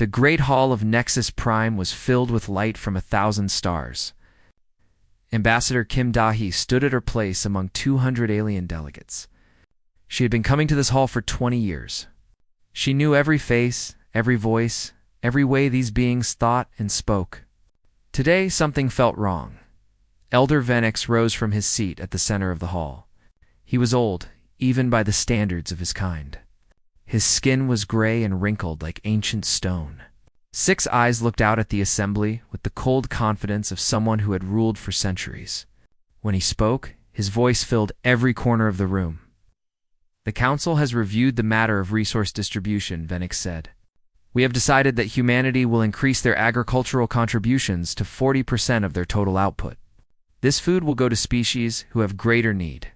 The great hall of Nexus Prime was filled with light from 1,000 stars. Ambassador Kim Dahi stood at her place among 200 alien delegates. She had been coming to this hall for 20 years. She knew every face, every voice, every way these beings thought and spoke. Today, something felt wrong. Elder Venix rose from his seat at the center of the hall. He was old, even by the standards of his kind. His skin was gray and wrinkled like ancient stone. 6 eyes looked out at the assembly with the cold confidence of someone who had ruled for centuries. When he spoke, his voice filled every corner of the room. The Council has reviewed the matter of resource distribution, Venix said. We have decided that humanity will increase their agricultural contributions to 40% of their total output. This food will go to species who have greater need.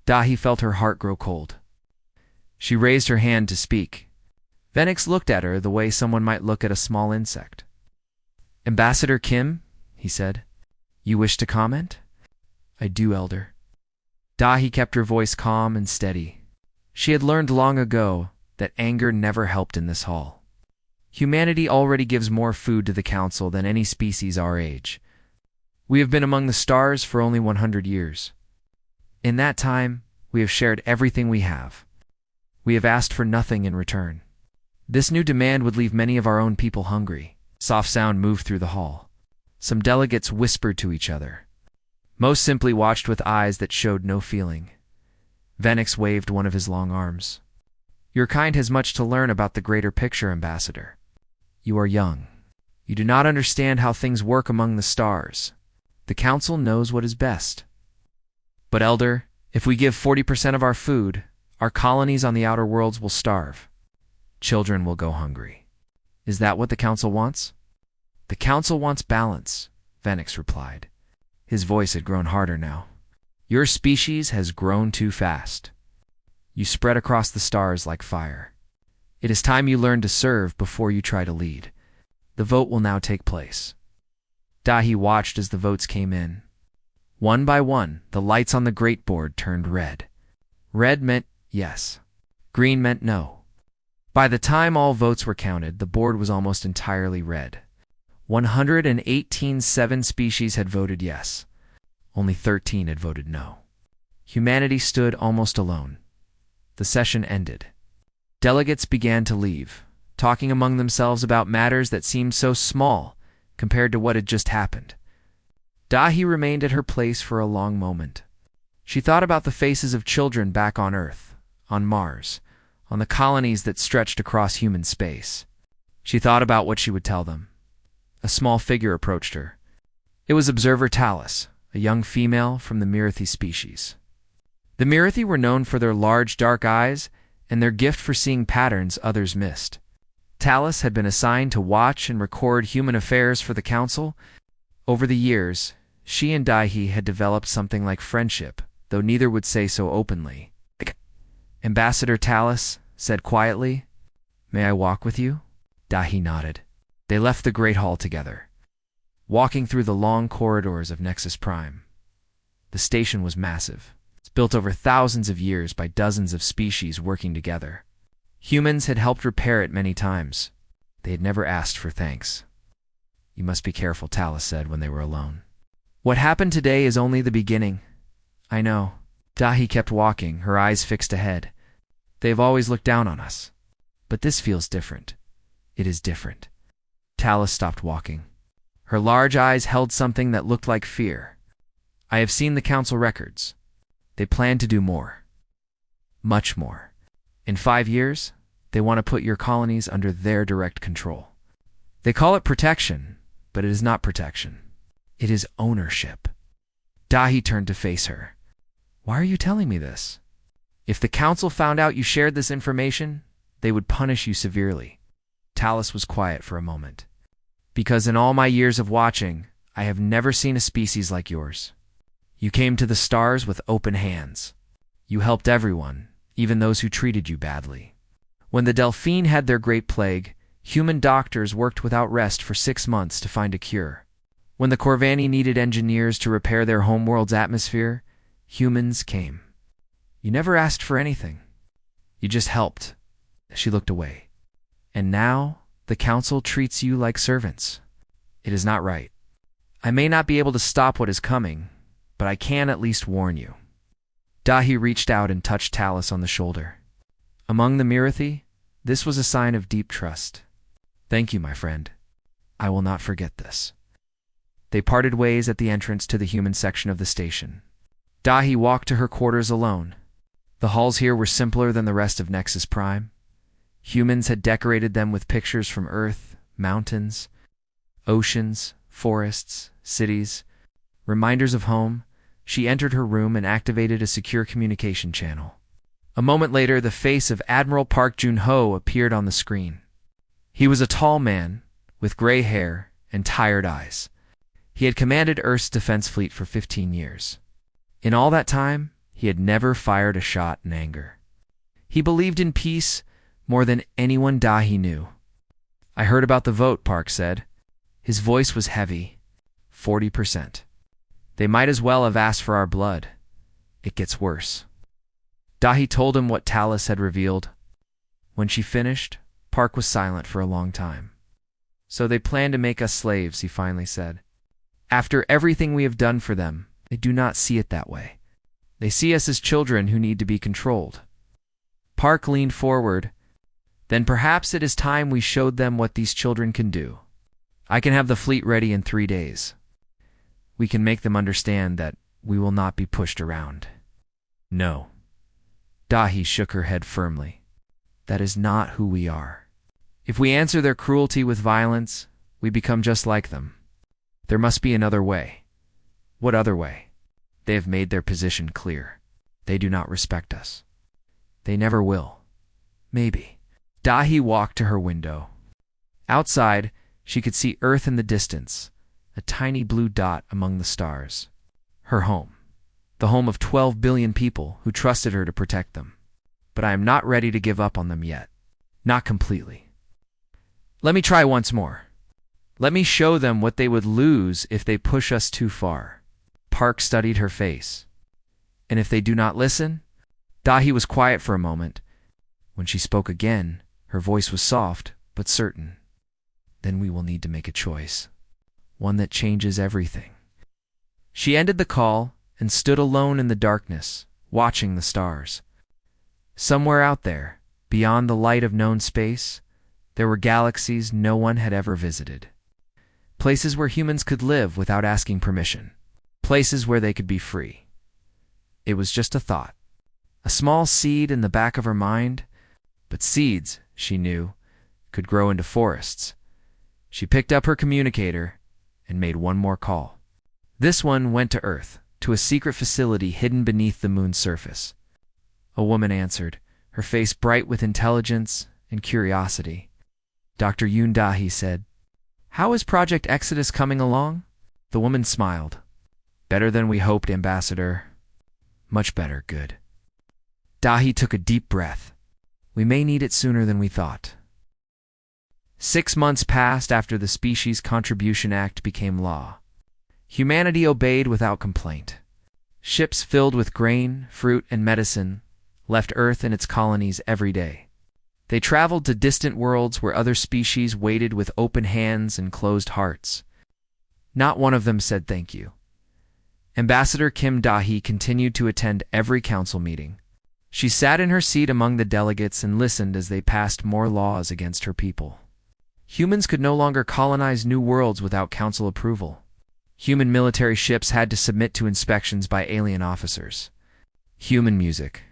Dahi felt her heart grow cold. She raised her hand to speak. Venix looked at her the way someone might look at a small insect. Ambassador Kim, he said, you wish to comment? I do, Elder. Dahi kept her voice calm and steady. She had learned long ago that anger never helped in this hall. Humanity already gives more food to the Council than any species our age. We have been among the stars for only 100 years. In that time, we have shared everything we have. We have asked for nothing in return. This new demand would leave many of our own people hungry. Soft sound moved through the hall. Some delegates whispered to each other. Most simply watched with eyes that showed no feeling. Venix waved one of his long arms. Your kind has much to learn about the greater picture, Ambassador. You are young. You do not understand how things work among the stars. The Council knows what is best. But, Elder, if we give 40% of our food, our colonies on the outer worlds will starve. Children will go hungry. Is that what the Council wants? The Council wants balance, Venix replied. His voice had grown harder now. Your species has grown too fast. You spread across the stars like fire. It is time you learn to serve before you try to lead. The vote will now take place. Dahi watched as the votes came in. One by one, the lights on the great board turned red. Red meant yes. Green meant no. By the time all votes were counted, the board was almost entirely red. 118 species had voted yes. Only 13 had voted no. Humanity stood almost alone. The session ended. Delegates began to leave, talking among themselves about matters that seemed so small compared to what had just happened. Dahi remained at her place for a long moment. She thought about the faces of children back on Earth, on Mars, on the colonies that stretched across human space. She thought about what she would tell them. A small figure approached her. It was Observer Talus, a young female from the Mirathi species. The Mirathi were known for their large dark eyes and their gift for seeing patterns others missed. Talus had been assigned to watch and record human affairs for the Council. Over the years, she and Dahi had developed something like friendship, though neither would say so openly. Ambassador Talus said quietly, May I walk with you? Dahi nodded. They left the Great Hall together, walking through the long corridors of Nexus Prime. The station was massive. It's built over thousands of years by dozens of species working together. Humans had helped repair it many times. They had never asked for thanks. You must be careful, Talus said when they were alone. What happened today is only the beginning. I know. Dahi kept walking, her eyes fixed ahead. They've always looked down on us. But this feels different. It is different. Talus stopped walking. Her large eyes held something that looked like fear. I have seen the Council records. They plan to do more. Much more. In 5 years, they want to put your colonies under their direct control. They call it protection, but it is not protection. It is ownership. Dahi turned to face her. Why are you telling me this? If the Council found out you shared this information, they would punish you severely. Talus was quiet for a moment. Because in all my years of watching, I have never seen a species like yours. You came to the stars with open hands. You helped everyone, even those who treated you badly. When the Delphine had their great plague, human doctors worked without rest for 6 months to find a cure. When the Corvani needed engineers to repair their homeworld's atmosphere, humans came. You never asked for anything. You just helped. She looked away. And now, The council treats you like servants. It is not right. I may not be able to stop what is coming, but I can at least warn you." Dahi reached out and touched Talus on the shoulder. Among the Mirathi, this was a sign of deep trust. "Thank you, my friend. I will not forget this." They parted ways at the entrance to the human section of the station. Dahi walked to her quarters alone. The halls here were simpler than the rest of Nexus Prime. Humans had decorated them with pictures from Earth, mountains, oceans, forests, cities, reminders of home. She entered her room and activated a secure communication channel. A moment later, the face of Admiral Park Jun-ho appeared on the screen. He was a tall man, with gray hair and tired eyes. He had commanded Earth's defense fleet for 15 years. In all that time, he had never fired a shot in anger. He believed in peace more than anyone Dahi knew. "I heard about the vote," Park said. His voice was heavy. 40%. "They might as well have asked for our blood. It gets worse." Dahi told him what Talus had revealed. When she finished, Park was silent for a long time. "So they plan to make us slaves," he finally said. "After everything we have done for them, they do not see it that way. They see us as children who need to be controlled." Park leaned forward. "Then perhaps it is time we showed them what these children can do. I can have the fleet ready in 3 days. We can make them understand that we will not be pushed around." "No." Dahi shook her head firmly. "That is not who we are. If we answer their cruelty with violence, we become just like them. There must be another way." "What other way?" "They have made their position clear. They do not respect us. They never will. Maybe." Dahi walked to her window. Outside, she could see Earth in the distance, a tiny blue dot among the stars. Her home. The home of 12 billion people who trusted her to protect them. But I am not ready to give up on them yet. Not completely. Let me try once more. Let me show them what they would lose if they push us too far. Park studied her face. "And if they do not listen?" Dahi was quiet for a moment. When she spoke again, her voice was soft but certain. "Then we will need to make a choice. One that changes everything." She ended the call and stood alone in the darkness, watching the stars. Somewhere out there, beyond the light of known space, there were galaxies no one had ever visited. Places where humans could live without asking permission. Places where they could be free. It was just a thought. A small seed in the back of her mind, but seeds, she knew, could grow into forests. She picked up her communicator and made one more call. This one went to Earth, to a secret facility hidden beneath the moon's surface. A woman answered, her face bright with intelligence and curiosity. "Dr. Yoon Dahi said, 'How is Project Exodus coming along?' The woman smiled. "Better than we hoped, Ambassador. Much better, good." Dahi took a deep breath. "We may need it sooner than we thought." 6 months passed after the Species Contribution Act became law. Humanity obeyed without complaint. Ships filled with grain, fruit, and medicine left Earth and its colonies every day. They traveled to distant worlds where other species waited with open hands and closed hearts. Not one of them said thank you. Ambassador Kim Dahi continued to attend every council meeting. She sat in her seat among the delegates and listened as they passed more laws against her people. Humans could no longer colonize new worlds without council approval. Human military ships had to submit to inspections by alien officers. Human music,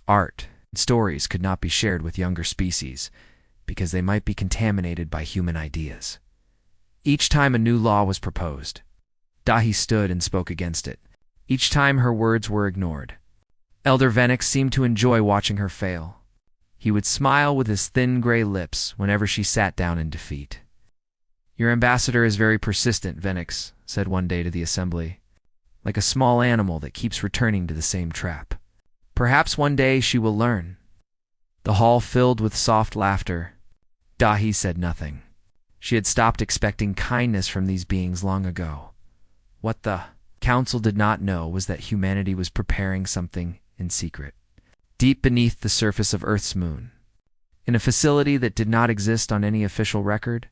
art, and stories could not be shared with younger species because they might be contaminated by human ideas. Each time a new law was proposed, Dahi stood and spoke against it. Each time her words were ignored. Elder Venix seemed to enjoy watching her fail. He would smile with his thin gray lips whenever she sat down in defeat. "Your ambassador is very persistent," Venix said one day to the assembly, "like a small animal that keeps returning to the same trap. Perhaps one day she will learn." The hall filled with soft laughter. Dahi said nothing. She had stopped expecting kindness from these beings long ago. What the council did not know was that humanity was preparing something in secret, deep beneath the surface of Earth's moon. in a facility that did not exist on any official record.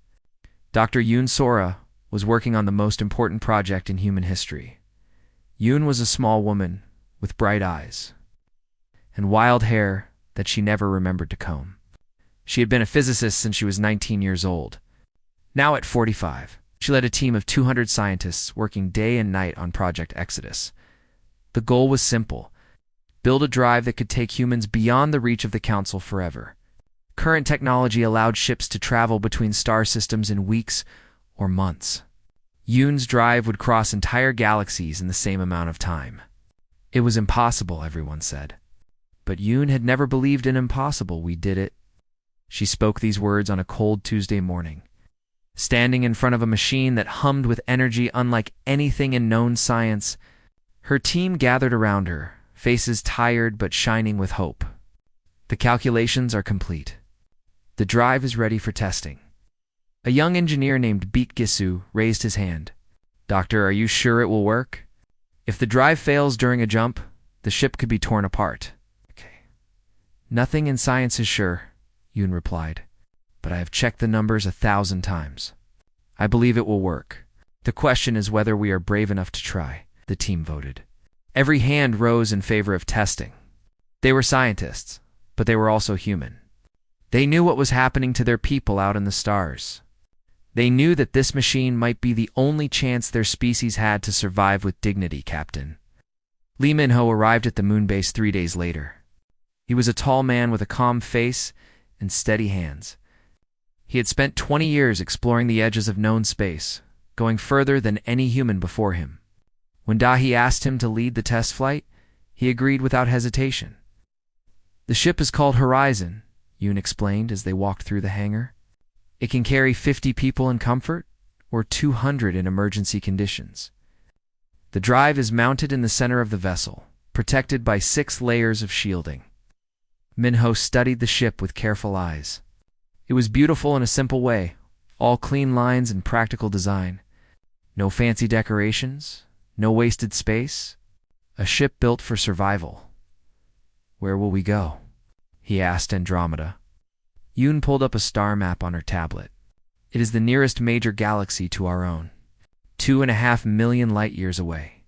Dr. Yoon Sora was working on the most important project in human history. Yoon was a small woman with bright eyes and wild hair that she never remembered to comb. She had been a physicist since she was 19 years old. Now at 45, she led a team of 200 scientists working day and night on Project Exodus. The goal was simple: build a drive that could take humans beyond the reach of the Council forever. Current technology allowed ships to travel between star systems in weeks or months. Yoon's drive would cross entire galaxies in the same amount of time. It was impossible, everyone said. But Yoon had never believed in impossible. We did it. She spoke these words on a cold Tuesday morning, standing in front of a machine that hummed with energy unlike anything in known science. Her team gathered around her, faces tired but shining with hope. The calculations are complete. The drive is ready for testing. A young engineer named Beat Gisu raised his hand. "Doctor, are you sure it will work? If the drive fails during a jump, the ship could be torn apart." "Okay. Nothing in science is sure," Yoon replied, "but I have checked the numbers 1,000 times. I believe it will work. The question is whether we are brave enough to try." The team voted. Every hand rose in favor of testing. They were scientists, but they were also human. They knew what was happening to their people out in the stars. They knew that this machine might be the only chance their species had to survive with dignity. Captain Lee Min-ho arrived at the moon base 3 days later. He was a tall man with a calm face and steady hands. He had spent 20 years exploring the edges of known space, going further than any human before him. When Dahi asked him to lead the test flight, he agreed without hesitation. "The ship is called Horizon," Yoon explained as they walked through the hangar. "It can carry 50 people in comfort, or 200 in emergency conditions. The drive is mounted in the center of the vessel, protected by 6 layers of shielding." Min-ho studied the ship with careful eyes. It was beautiful in a simple way, all clean lines and practical design. No fancy decorations, no wasted space. A ship built for survival. "Where will we go?" he asked Andromeda. Yoon pulled up a star map on her tablet. "It is the nearest major galaxy to our own, 2.5 million light-years away.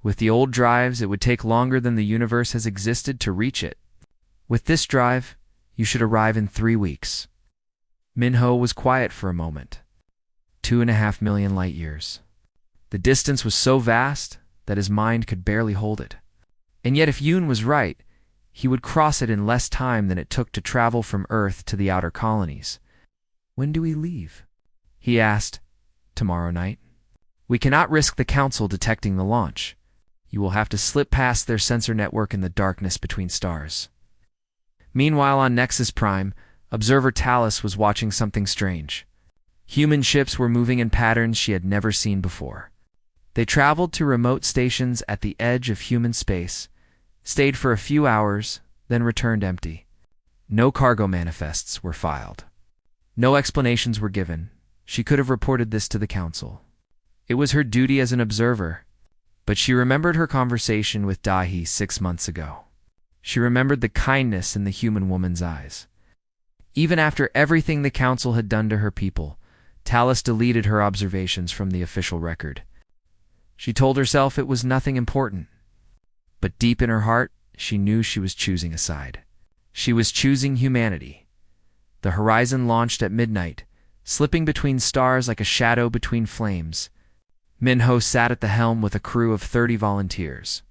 With the old drives, it would take longer than the universe has existed to reach it. With this drive, you should arrive in 3 weeks." Min-ho was quiet for a moment. 2.5 million light-years. The distance was so vast that his mind could barely hold it. And yet if Yoon was right, he would cross it in less time than it took to travel from Earth to the outer colonies. "When do we leave?" he asked. "Tomorrow night. We cannot risk the Council detecting the launch. You will have to slip past their sensor network in the darkness between stars." Meanwhile, on Nexus Prime, observer Talus was watching something strange. Human ships were moving in patterns she had never seen before. They traveled to remote stations at the edge of human space, stayed for a few hours, then returned empty. No cargo manifests were filed. No explanations were given. She could have reported this to the Council. It was her duty as an observer, but she remembered her conversation with Dahi 6 months ago. She remembered the kindness in the human woman's eyes. Even after everything the Council had done to her people, Talus deleted her observations from the official record. She told herself it was nothing important. But deep in her heart, she knew she was choosing a side. She was choosing humanity. The Horizon launched at midnight, slipping between stars like a shadow between flames. Min-ho sat at the helm with a crew of 30 volunteers.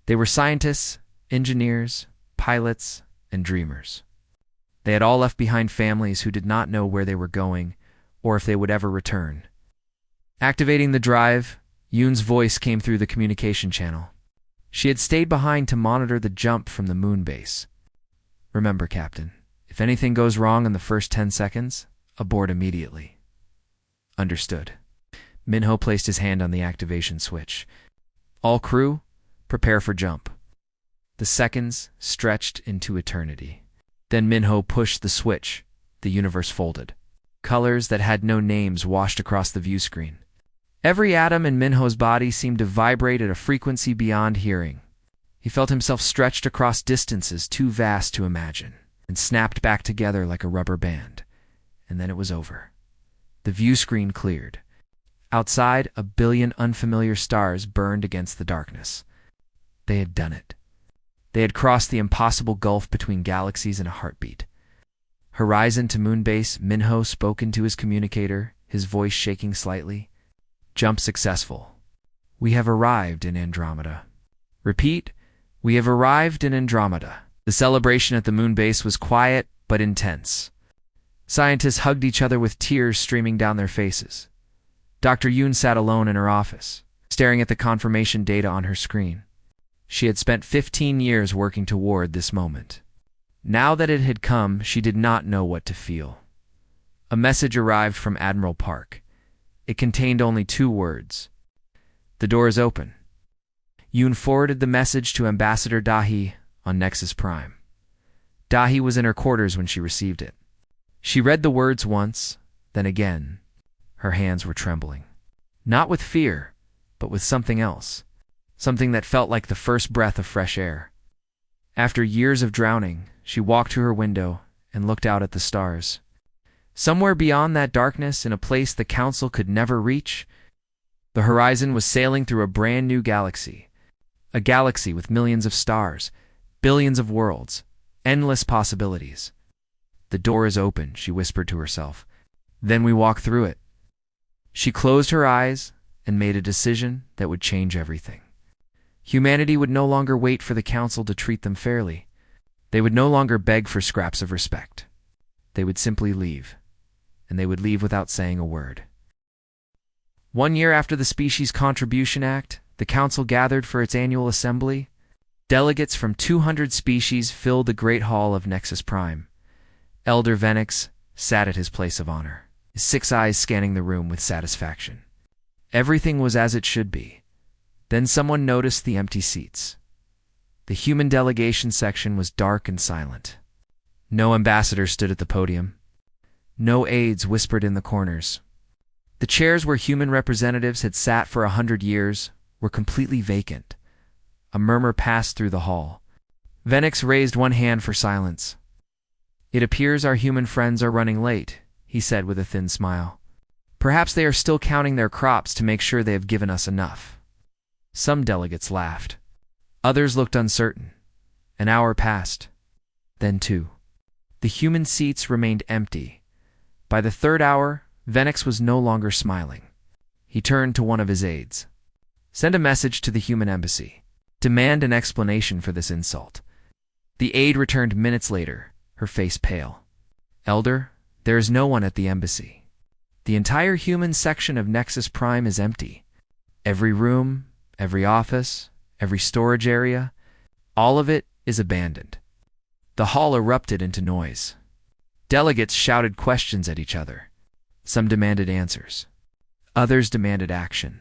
They were scientists, engineers, pilots, and dreamers. They had all left behind families who did not know where they were going or if they would ever return. Activating the drive, Yoon's voice came through the communication channel. She had stayed behind to monitor the jump from the moon base. "Remember, Captain, if anything goes wrong in the first 10 seconds, abort immediately." "Understood." Min-ho placed his hand on the activation switch. "All crew, prepare for jump." The seconds stretched into eternity. Then Min-ho pushed the switch. The universe folded. Colors that had no names washed across the view screen. Every atom in Min-ho's body seemed to vibrate at a frequency beyond hearing. He felt himself stretched across distances too vast to imagine. and snapped back together like a rubber band. And then it was over. The view screen cleared. Outside, 1 billion unfamiliar stars burned against the darkness. They had done it. They had crossed the impossible gulf between galaxies in a heartbeat. Horizon to Moonbase, Minho spoke into his communicator, his voice shaking slightly. Jump successful. We have arrived in Andromeda. Repeat, we have arrived in Andromeda. The celebration at the Moonbase was quiet but intense. Scientists hugged each other with tears streaming down their faces. Dr. Yoon sat alone in her office, staring at the confirmation data on her screen. She had spent 15 years working toward this moment. Now that it had come, she did not know what to feel. A message arrived from Admiral Park. It contained only 2 words. The door is open. Yoon forwarded the message to Ambassador Dahi on Nexus Prime. Dahi was in her quarters when she received it. She read the words once, then again. Her hands were trembling. Not with fear, but with something else. Something that felt like the first breath of fresh air. After years of drowning, she walked to her window and looked out at the stars. Somewhere beyond that darkness, in a place the Council could never reach, the horizon was sailing through a brand new galaxy. A galaxy with millions of stars, billions of worlds, endless possibilities. The door is open, she whispered to herself. Then we walk through it. She closed her eyes and made a decision that would change everything. Humanity would no longer wait for the Council to treat them fairly. They would no longer beg for scraps of respect. They would simply leave, and they would leave without saying a word. 1 year after the Species Contribution Act, the Council gathered for its annual assembly. Delegates from 200 species filled the Great Hall of Nexus Prime. Elder Venix sat at his place of honor, his 6 eyes scanning the room with satisfaction. Everything was as it should be. Then someone noticed the empty seats. The human delegation section was dark and silent. No ambassador stood at the podium. No aides whispered in the corners. The chairs where human representatives had sat for 100 years were completely vacant. A murmur passed through the hall. Venix raised one hand for silence. It appears our human friends are running late, he said with a thin smile. Perhaps they are still counting their crops to make sure they have given us enough. Some delegates laughed. Others looked uncertain. An hour passed. Then 2. The human seats remained empty. By the 3rd hour, Venix was no longer smiling. He turned to one of his aides. Send a message to the human embassy. Demand an explanation for this insult. The aide returned minutes later, her face pale. Elder, there is no one at the embassy. The entire human section of Nexus Prime is empty. Every room, every office, every storage area, all of it is abandoned. The hall erupted into noise. Delegates shouted questions at each other. Some demanded answers. Others demanded action.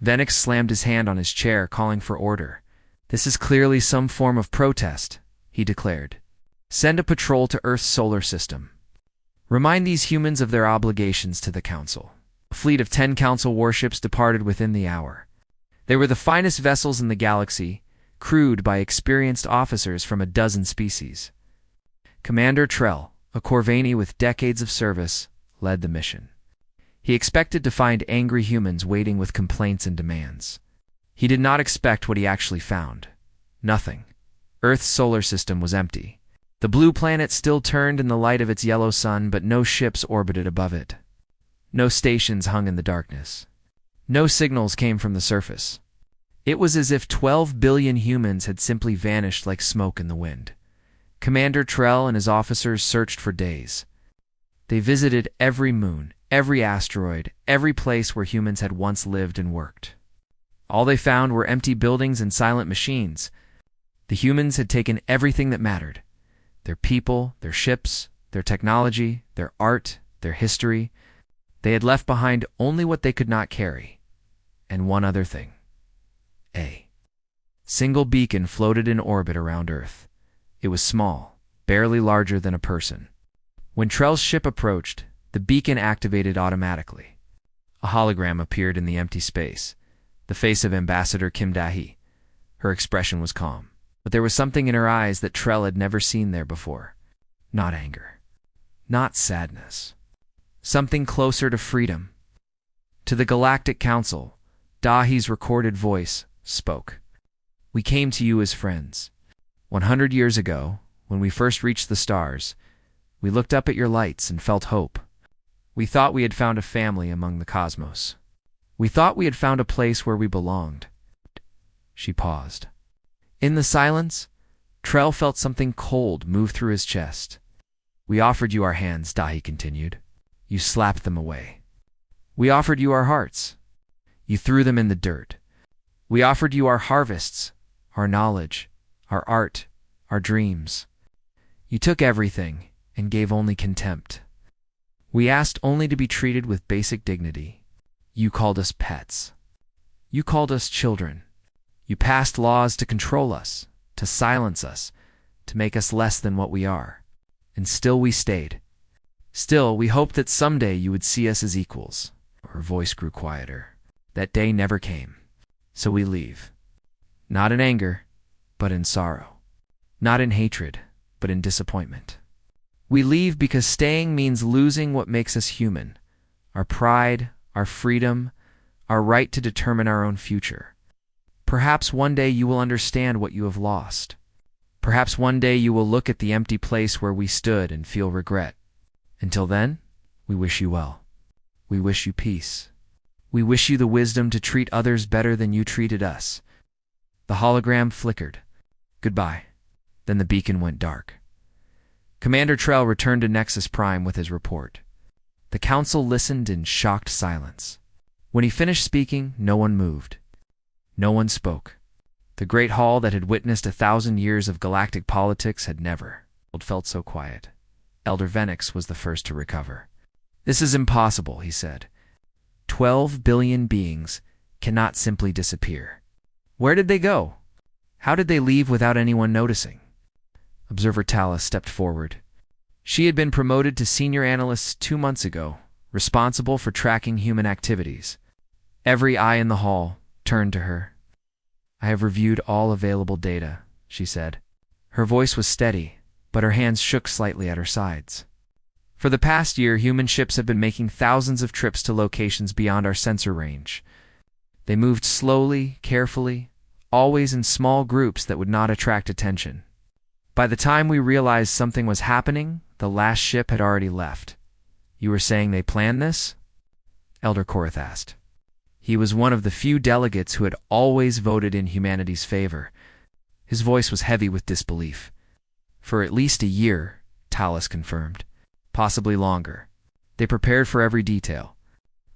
Venix slammed his hand on his chair, calling for order. This is clearly some form of protest, he declared. Send a patrol to Earth's solar system. Remind these humans of their obligations to the Council. A fleet of 10 Council warships departed within the hour. They were the finest vessels in the galaxy, crewed by experienced officers from a dozen species. Commander Trell, a Corvani with decades of service, led the mission. He expected to find angry humans waiting with complaints and demands. He did not expect what he actually found. Nothing. Earth's solar system was empty. The blue planet still turned in the light of its yellow sun, but no ships orbited above it. No stations hung in the darkness. No signals came from the surface. It was as if 12 billion humans had simply vanished like smoke in the wind. Commander Trell and his officers searched for days. They visited every moon, every asteroid, every place where humans had once lived and worked. All they found were empty buildings and silent machines. The humans had taken everything that mattered. Their people, their ships, their technology, their art, their history. They had left behind only what they could not carry. And one other thing. A single beacon floated in orbit around Earth. It was small, barely larger than a person. When Trell's ship approached, the beacon activated automatically. A hologram appeared in the empty space, the face of Ambassador Kim Da-hee. Her expression was calm, but there was something in her eyes that Trell had never seen there before. not anger, not sadness. Something closer to freedom. To the Galactic Council, Dahi's recorded voice spoke. We came to you as friends. 100 years ago, when we first reached the stars, we looked up at your lights and felt hope. We thought we had found a family among the cosmos. We thought we had found a place where we belonged. She paused. In the silence, Trell felt something cold move through his chest. We offered you our hands, Dahi continued. You slapped them away. We offered you our hearts. You threw them in the dirt. We offered you our harvests, our knowledge, our art, our dreams. You took everything and gave only contempt. We asked only to be treated with basic dignity. You called us pets. You called us children. You passed laws to control us, to silence us, to make us less than what we are. And still we stayed. Still, we hoped that someday you would see us as equals. Her voice grew quieter. That day never came. So we leave. Not in anger, but in sorrow. Not in hatred, but in disappointment. We leave because staying means losing what makes us human. Our pride, our freedom, our right to determine our own future. Perhaps one day you will understand what you have lost. Perhaps one day you will look at the empty place where we stood and feel regret. Until then, we wish you well. We wish you peace. We wish you the wisdom to treat others better than you treated us. The hologram flickered. Goodbye. Then the beacon went dark. Commander Trell returned to Nexus Prime with his report. The council listened in shocked silence. When he finished speaking, no one moved. No one spoke. The great hall that had witnessed 1,000 years of galactic politics had never felt so quiet. Elder Venix was the first to recover. This is impossible, he said. 12 billion beings cannot simply disappear. Where did they go? How did they leave without anyone noticing? Observer Talus stepped forward. She had been promoted to senior analyst 2 months ago, responsible for tracking human activities. Every eye in the hall turned to her. I have reviewed all available data, she said. Her voice was steady, but her hands shook slightly at her sides. For the past year, human ships have been making thousands of trips to locations beyond our sensor range. They moved slowly, carefully, always in small groups that would not attract attention. By the time we realized something was happening, the last ship had already left. You were saying they planned this? Elder Korath asked. He was one of the few delegates who had always voted in humanity's favor. His voice was heavy with disbelief. For at least a year, Talus confirmed. Possibly longer. They prepared for every detail.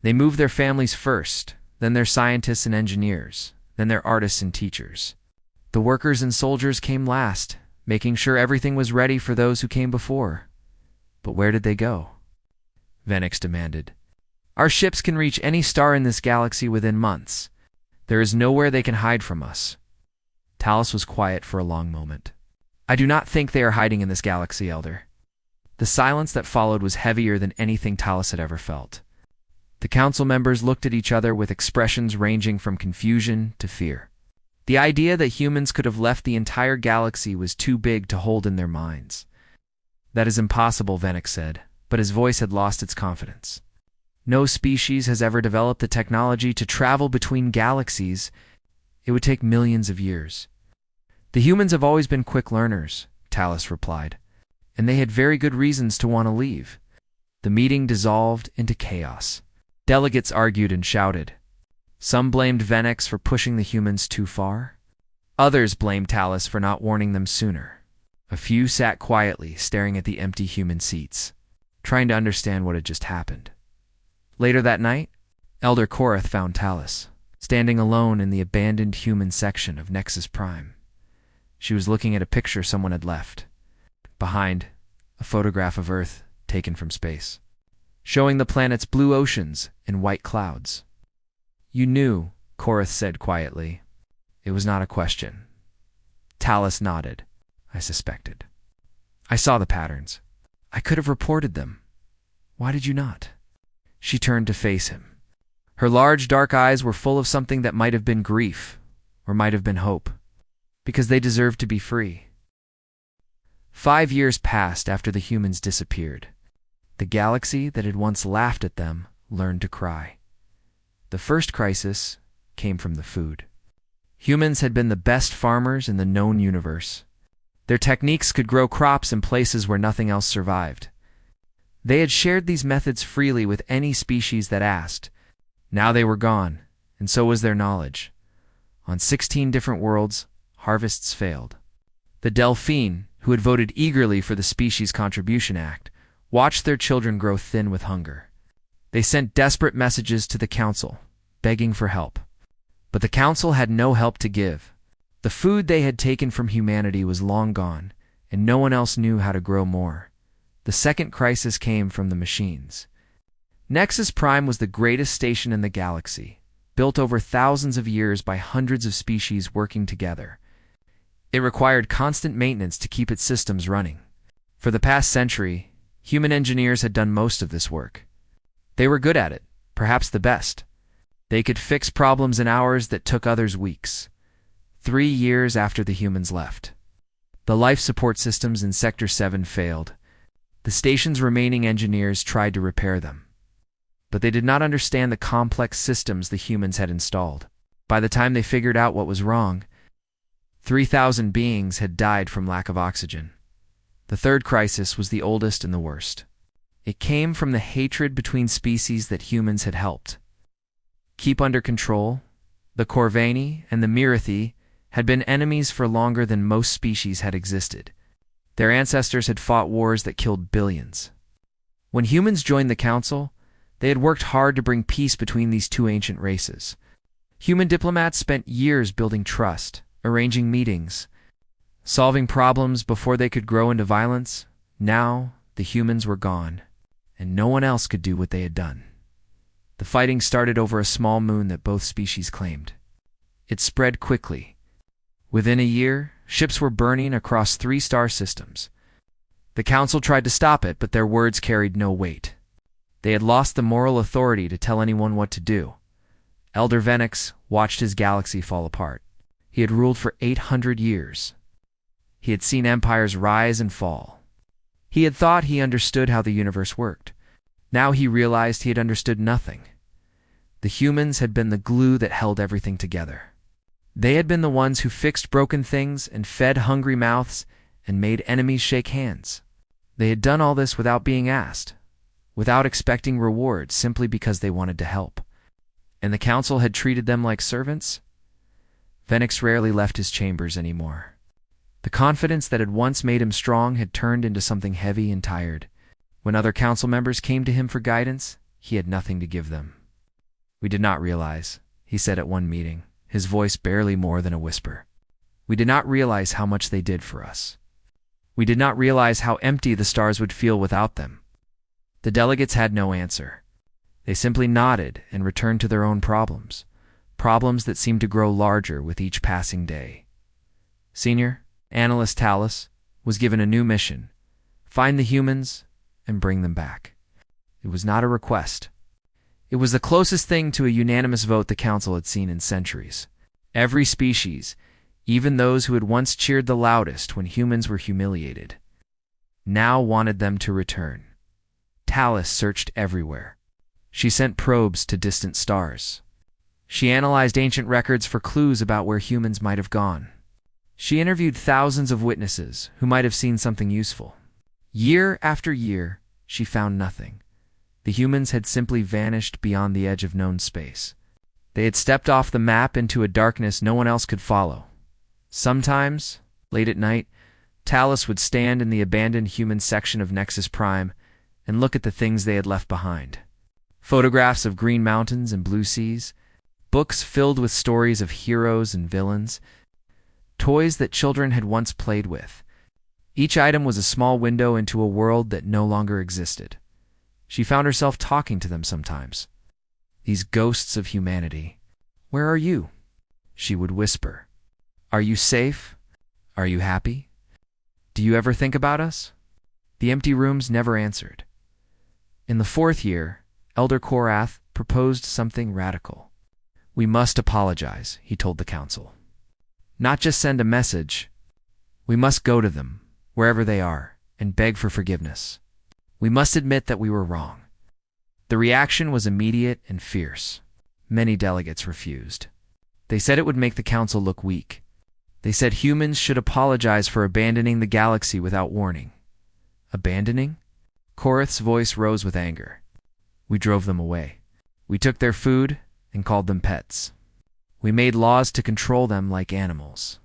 They moved their families first, then their scientists and engineers, then their artists and teachers. The workers and soldiers came last, making sure everything was ready for those who came before. But where did they go? Venix demanded. Our ships can reach any star in this galaxy within months. There is nowhere they can hide from us. Talus was quiet for a long moment. I do not think they are hiding in this galaxy, Elder. The silence that followed was heavier than anything Talus had ever felt. The council members looked at each other with expressions ranging from confusion to fear. The idea that humans could have left the entire galaxy was too big to hold in their minds. That is impossible, Venix said, but his voice had lost its confidence. No species has ever developed the technology to travel between galaxies. It would take millions of years. The humans have always been quick learners, Talus replied, and they had very good reasons to want to leave. The meeting dissolved into chaos. Delegates argued and shouted. Some blamed Venix for pushing the humans too far. Others blamed Talus for not warning them sooner. A few sat quietly, staring at the empty human seats, trying to understand what had just happened. Later that night, Elder Korath found Talus, standing alone in the abandoned human section of Nexus Prime. She was looking at a picture someone had left. Behind, a photograph of Earth taken from space, showing the planet's blue oceans and white clouds. You knew, Korath said quietly. It was not a question. Talus nodded. I suspected. I saw the patterns. I could have reported them. Why did you not? She turned to face him. Her large dark eyes were full of something that might have been grief, or might have been hope, because they deserved to be free. 5 years passed after the humans disappeared. The galaxy that had once laughed at them learned to cry. The first crisis came from the food. Humans had been the best farmers in the known universe. Their techniques could grow crops in places where nothing else survived. They had shared these methods freely with any species that asked. Now they were gone, and so was their knowledge. On 16 different worlds, harvests failed. The Delphine, who had voted eagerly for the Species Contribution Act, watched their children grow thin with hunger. They sent desperate messages to the Council, begging for help. But the Council had no help to give. The food they had taken from humanity was long gone, and no one else knew how to grow more. The second crisis came from the machines. Nexus Prime was the greatest station in the galaxy, built over thousands of years by hundreds of species working together. It required constant maintenance to keep its systems running. For the past century, human engineers had done most of this work. They were good at it, perhaps the best. They could fix problems in hours that took others weeks. 3 years after the humans left, the life support systems in Sector 7 failed. The station's remaining engineers tried to repair them, but they did not understand the complex systems the humans had installed. By the time they figured out what was wrong, 3,000 beings had died from lack of oxygen. The third crisis was the oldest and the worst. It came from the hatred between species that humans had helped keep under control. The Corvani and the Mirathi had been enemies for longer than most species had existed. Their ancestors had fought wars that killed billions. When humans joined the Council, they had worked hard to bring peace between these two ancient races. Human diplomats spent years building trust, arranging meetings, solving problems before they could grow into violence. Now, the humans were gone, and no one else could do what they had done. The fighting started over a small moon that both species claimed. It spread quickly. Within a year, ships were burning across 3 star systems. The Council tried to stop it, but their words carried no weight. They had lost the moral authority to tell anyone what to do. Elder Venix watched his galaxy fall apart. He had ruled for 800 years. He had seen empires rise and fall. He had thought he understood how the universe worked. Now he realized he had understood nothing. The humans had been the glue that held everything together. They had been the ones who fixed broken things and fed hungry mouths and made enemies shake hands. They had done all this without being asked, without expecting reward, simply because they wanted to help. And the Council had treated them like servants. Venix rarely left his chambers anymore. The confidence that had once made him strong had turned into something heavy and tired. When other Council members came to him for guidance, he had nothing to give them. "We did not realize," he said at one meeting, his voice barely more than a whisper. "We did not realize how much they did for us. We did not realize how empty the stars would feel without them." The delegates had no answer. They simply nodded and returned to their own problems, problems that seemed to grow larger with each passing day. Senior Analyst Talus was given a new mission: find the humans and bring them back. It was not a request. It was the closest thing to a unanimous vote the Council had seen in centuries. Every species, even those who had once cheered the loudest when humans were humiliated, now wanted them to return. Talus searched everywhere. She sent probes to distant stars. She analyzed ancient records for clues about where humans might have gone. She interviewed thousands of witnesses who might have seen something useful. Year after year, she found nothing. The humans had simply vanished beyond the edge of known space. They had stepped off the map into a darkness no one else could follow. Sometimes, late at night, Talus would stand in the abandoned human section of Nexus Prime and look at the things they had left behind. Photographs of green mountains and blue seas, books filled with stories of heroes and villains, toys that children had once played with. Each item was a small window into a world that no longer existed. She found herself talking to them sometimes. "These ghosts of humanity, where are you?" she would whisper. "Are you safe? Are you happy? Do you ever think about us?" The empty rooms never answered. In the 4th year, Elder Korath proposed something radical. "We must apologize," he told the Council. "Not just send a message. We must go to them, wherever they are, and beg for forgiveness. We must admit that we were wrong. The reaction was immediate and fierce. Many delegates refused. They said it would make the council look weak. They said humans should apologize for abandoning the galaxy without warning. Abandoning? Korath's voice rose with anger. We drove them away. We took their food and called them pets. We made laws to control them like animals.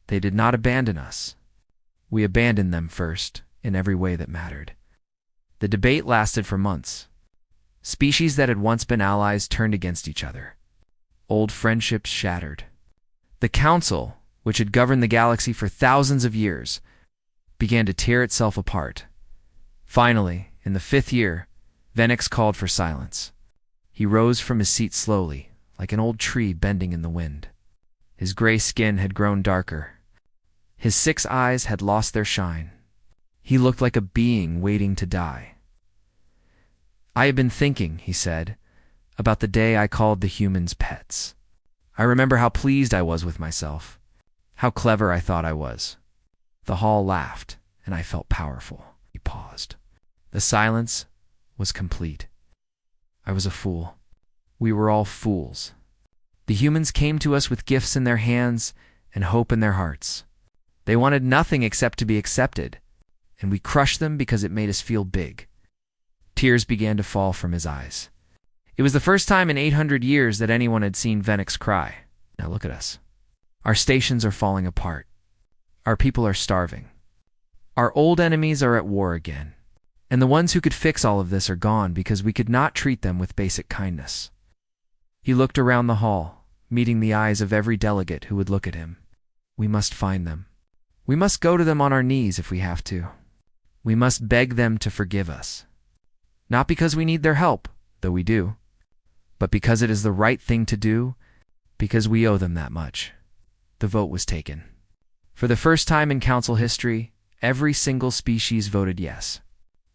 They did not abandon us. We abandoned them first, in every way that mattered. The debate lasted for months. Species that had once been allies turned against each other. Old friendships shattered. The council, which had governed the galaxy for thousands of years, began to tear itself apart. Finally, in the 5th year, Venix called for silence. He rose from his seat slowly, like an old tree bending in the wind. His gray skin had grown darker. His 6 eyes had lost their shine. He looked like a being waiting to die. I have been thinking, he said, about the day I called the humans pets. I remember how pleased I was with myself, how clever I thought I was. The hall laughed, and I felt powerful. He paused. The silence was complete. I was a fool. We were all fools. The humans came to us with gifts in their hands and hope in their hearts. They wanted nothing except to be accepted, and we crushed them because it made us feel big. Tears began to fall from his eyes. It was the first time in 800 years that anyone had seen Venix cry. Now look at us. Our stations are falling apart. Our people are starving. Our old enemies are at war again. And the ones who could fix all of this are gone because we could not treat them with basic kindness. He looked around the hall, meeting the eyes of every delegate who would look at him. We must find them. We must go to them on our knees if we have to. We must beg them to forgive us. Not because we need their help, though we do, but because it is the right thing to do, because we owe them that much. The vote was taken. For the first time in council history, every single species voted yes.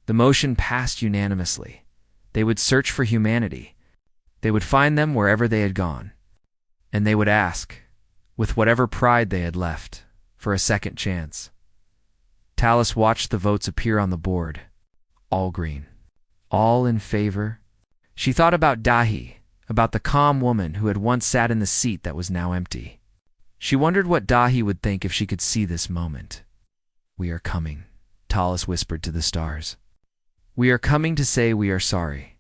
The motion passed unanimously. They would search for humanity. They would find them wherever they had gone. And they would ask, with whatever pride they had left, for a second chance. Talus watched the votes appear on the board. All green. All in favor. She thought about Dahi, about the calm woman who had once sat in the seat that was now empty. She wondered what Dahi would think if she could see this moment. We are coming, Talus whispered to the stars. We are coming to say we are sorry.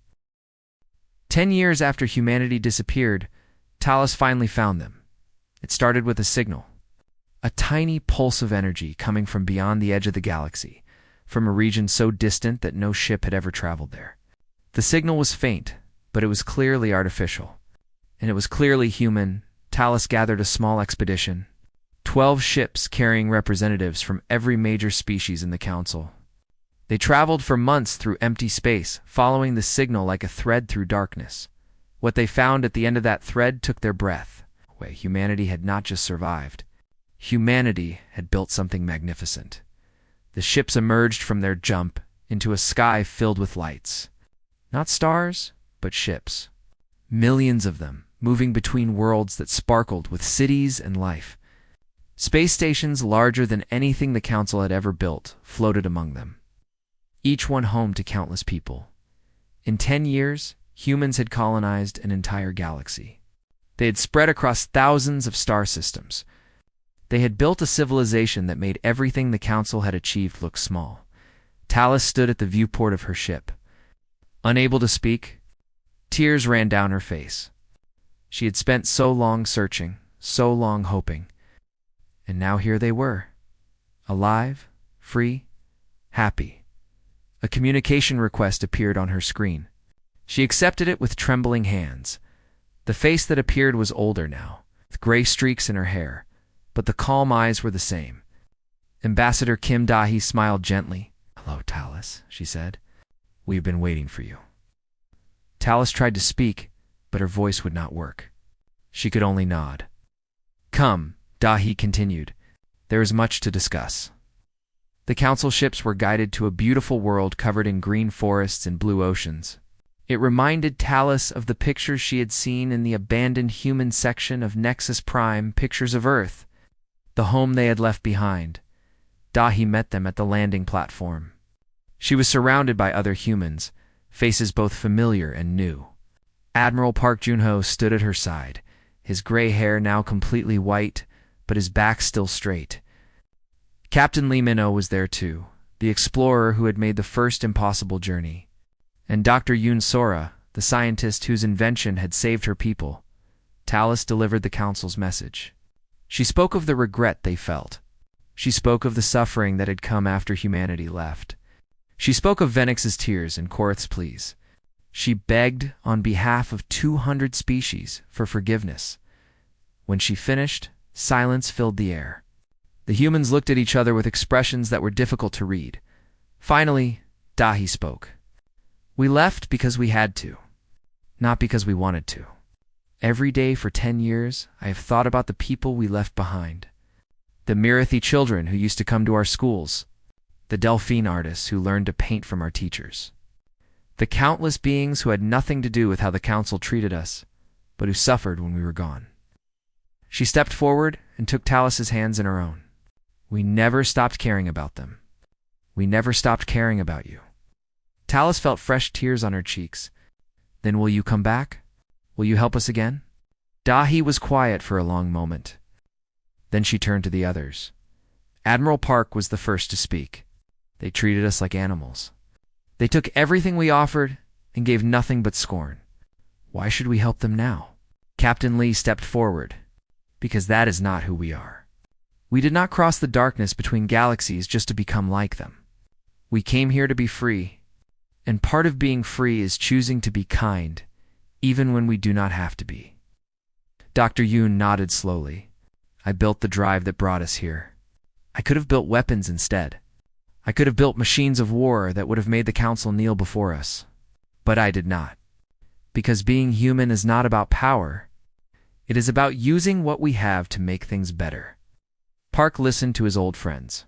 10 years after humanity disappeared, Talus finally found them. It started with a signal. A tiny pulse of energy coming from beyond the edge of the galaxy, from a region so distant that no ship had ever traveled there. The signal was faint, but it was clearly artificial. And it was clearly human. Talus gathered a small expedition. 12 ships carrying representatives from every major species in the council. They traveled for months through empty space, following the signal like a thread through darkness. What they found at the end of that thread took their breath. Humanity had not just survived. Humanity had built something magnificent. The ships emerged from their jump into a sky filled with lights. Not stars, but ships. Millions of them, moving between worlds that sparkled with cities and life. Space stations larger than anything the council had ever built floated among them. Each one home to countless people. In 10 years, humans had colonized an entire galaxy. They had spread across thousands of star systems. They had built a civilization that made everything the council had achieved look small. Talus stood at the viewport of her ship. Unable to speak, tears ran down her face. She had spent so long searching, so long hoping. And now here they were. Alive, free, happy. A communication request appeared on her screen. She accepted it with trembling hands. The face that appeared was older now, with gray streaks in her hair, but the calm eyes were the same. Ambassador Kim Dahi smiled gently. "Hello, Talus," she said. "We've been waiting for you." Talus tried to speak, but her voice would not work. She could only nod. "Come," Dahi continued. "There is much to discuss." The council ships were guided to a beautiful world covered in green forests and blue oceans. It reminded Talus of the pictures she had seen in the abandoned human section of Nexus Prime Pictures of Earth, the home they had left behind. Dahi met them at the landing platform. She was surrounded by other humans, faces both familiar and new. Admiral Park Junho stood at her side, his gray hair now completely white, but his back still straight. Captain Lee Minho was there too, the explorer who had made the first impossible journey. And Dr. Yoon Sora, the scientist whose invention had saved her people. Talus delivered the council's message. She spoke of the regret they felt. She spoke of the suffering that had come after humanity left. She spoke of Venix's tears and Korath's pleas. She begged on behalf of 200 species for forgiveness. When she finished, silence filled the air. The humans looked at each other with expressions that were difficult to read. Finally, Dahi spoke. We left because we had to, not because we wanted to. Every day for 10 years, I have thought about the people we left behind. The Mirathi children who used to come to our schools. The Delphine artists who learned to paint from our teachers. The countless beings who had nothing to do with how the council treated us, but who suffered when we were gone. She stepped forward and took Talus's hands in her own. We never stopped caring about them. We never stopped caring about you. Talus felt fresh tears on her cheeks. Then will you come back? Will you help us again? Dahi was quiet for a long moment. Then she turned to the others. Admiral Park was the first to speak. They treated us like animals. They took everything we offered and gave nothing but scorn. Why should we help them now? Captain Lee stepped forward. Because that is not who we are. We did not cross the darkness between galaxies just to become like them. We came here to be free, and part of being free is choosing to be kind, even when we do not have to be. Dr. Yoon nodded slowly. I built the drive that brought us here. I could have built weapons instead. I could have built machines of war that would have made the council kneel before us. But I did not. Because being human is not about power. It is about using what we have to make things better. Park listened to his old friends.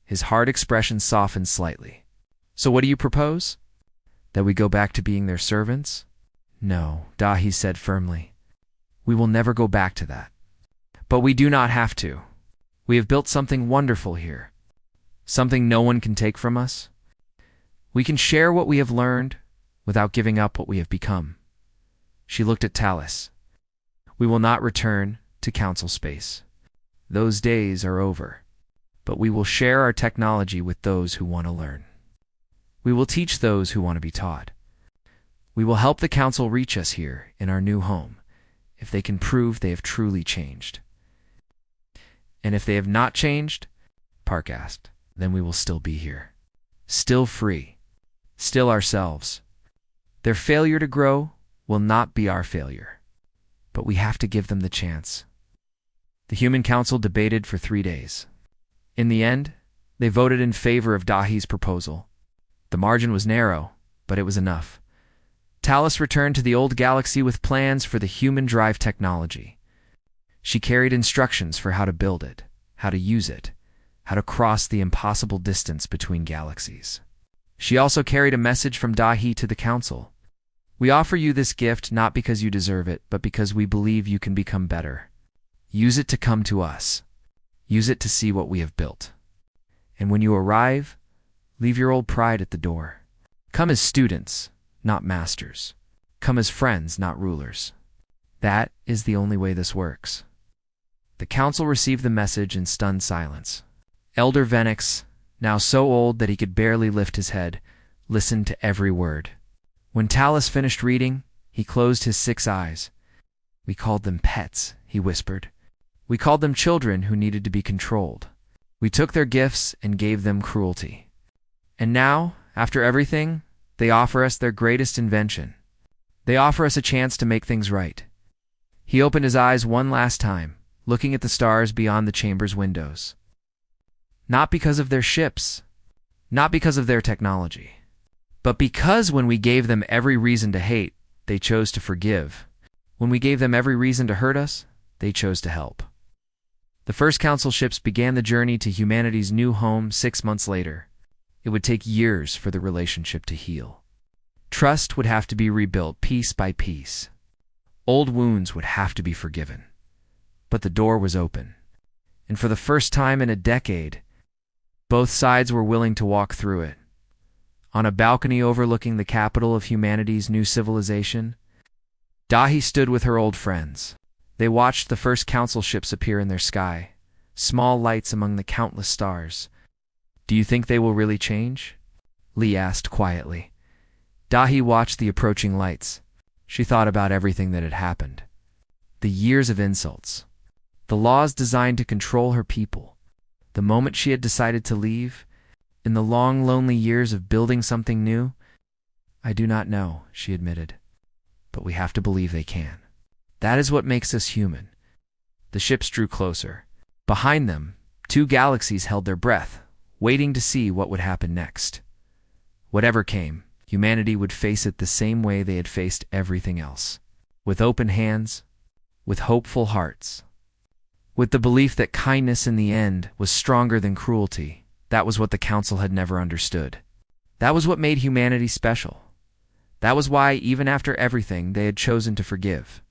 His hard expression softened slightly. So what do you propose? That we go back to being their servants? No, Dahi said firmly. We will never go back to that. But we do not have to. We have built something wonderful here. Something no one can take from us. We can share what we have learned without giving up what we have become. She looked at Talus. We will not return to council space. Those days are over. But we will share our technology with those who want to learn. We will teach those who want to be taught. We will help the council reach us here in our new home, if they can prove they have truly changed. And if they have not changed, Park asked, then we will still be here. Still free. Still ourselves. Their failure to grow will not be our failure. But we have to give them the chance. The Human Council debated for 3 days. In the end, they voted in favor of Dahi's proposal. The margin was narrow, but it was enough. Talus returned to the old galaxy with plans for the human drive technology. She carried instructions for how to build it, how to use it, how to cross the impossible distance between galaxies. She also carried a message from Dahi to the council. We offer you this gift not because you deserve it, but because we believe you can become better. Use it to come to us. Use it to see what we have built. And when you arrive, leave your old pride at the door. Come as students, not masters. Come as friends, not rulers. That is the only way this works. The council received the message in stunned silence. Elder Venix, now so old that he could barely lift his head, listened to every word. When Talus finished reading, he closed his 6 eyes. We called them pets, he whispered. We called them children who needed to be controlled. We took their gifts and gave them cruelty. And now, after everything, they offer us their greatest invention. They offer us a chance to make things right. He opened his eyes one last time, looking at the stars beyond the chamber's windows. Not because of their ships, not because of their technology, but because when we gave them every reason to hate, they chose to forgive. When we gave them every reason to hurt us, they chose to help. The first council ships began the journey to humanity's new home 6 months later. It would take years for the relationship to heal. Trust would have to be rebuilt piece by piece. Old wounds would have to be forgiven. But the door was open. And for the first time in a decade, Both sides were willing to walk through it. On a balcony overlooking the capital of humanity's new civilization, Dahi stood with her old friends. They watched the first council ships appear in their sky, small lights among the countless stars. "Do you think they will really change?" Lee asked quietly. Dahi watched the approaching lights. She thought about everything that had happened. The years of insults. The laws designed to control her people. The moment she had decided to leave. In the long, lonely years of building something new. "I do not know," she admitted. "But we have to believe they can. That is what makes us human." The ships drew closer. Behind them, 2 galaxies held their breath, waiting to see what would happen next. Whatever came, humanity would face it the same way they had faced everything else. With open hands, with hopeful hearts, with the belief that kindness in the end was stronger than cruelty. That was what the Council had never understood. That was what made humanity special. That was why, even after everything, they had chosen to forgive.